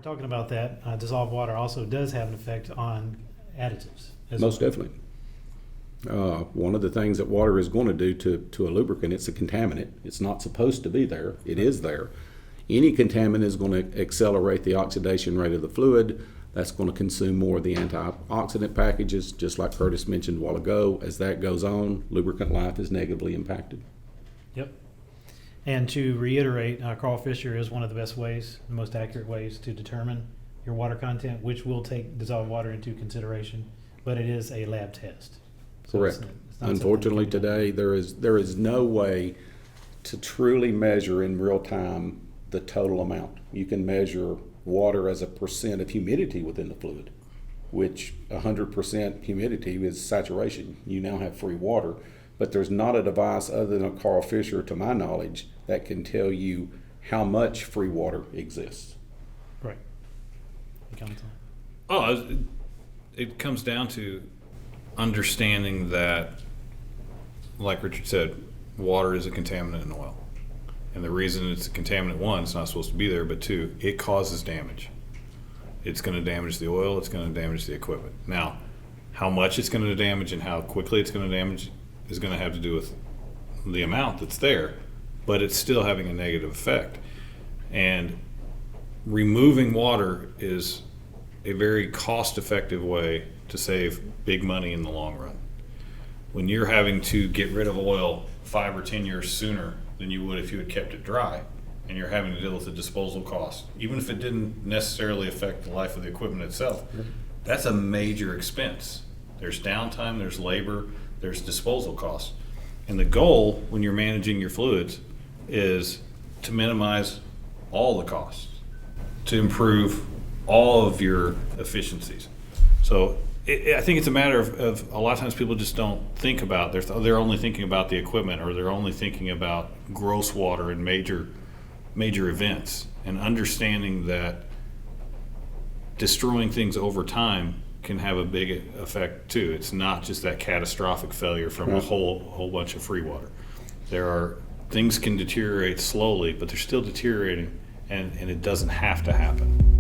we're talking about that, dissolved water also does have an effect on additives. Most definitely. One of the things that water is going to do to a lubricant, it's a contaminant. It's not supposed to be there. It is there. Any contaminant is going to accelerate the oxidation rate of the fluid. That's going to consume more of the antioxidant packages, just like Curtis mentioned a while ago. As that goes on, lubricant life is negatively impacted. Yep. And to reiterate, Carl Fisher is one of the best ways, the most accurate ways to determine your water content, which will take dissolved water into consideration, but it is a lab test. So Correct. it's not Unfortunately, something you can do. today there is no way to truly measure in real time the total amount. You can measure water as a percent of humidity within the fluid, which 100% humidity is saturation. You now have free water, but there's not a device other than a Carl Fisher, to my knowledge, that can tell you how much free water exists. Right. You comment on it? It comes down to understanding that, like Richard said, water is a contaminant in oil. And the reason it's a contaminant, one, it's not supposed to be there, but two, it causes damage. It's going to damage the oil, it's going to damage the equipment. Now, how much it's going to damage and how quickly it's going to damage is going to have to do with the amount that's there, but it's still having a negative effect. And removing water is a very cost-effective way to save big money in the long run. When you're having to get rid of oil 5 or 10 years sooner than you would if you had kept it dry, and you're having to deal with the disposal cost, even if it didn't necessarily affect the life of the equipment itself, that's a major expense. There's downtime, there's labor, there's disposal costs. And the goal when you're managing your fluids is to minimize all the costs, to improve all of your efficiencies. So I think it's a matter of a lot of times people just don't think about, they're only thinking about the equipment, or they're only thinking about gross water and major events, and understanding that destroying things over time can have a big effect too. It's not just that catastrophic failure from a whole bunch of free water. Things can deteriorate slowly, but they're still deteriorating, and it doesn't have to happen.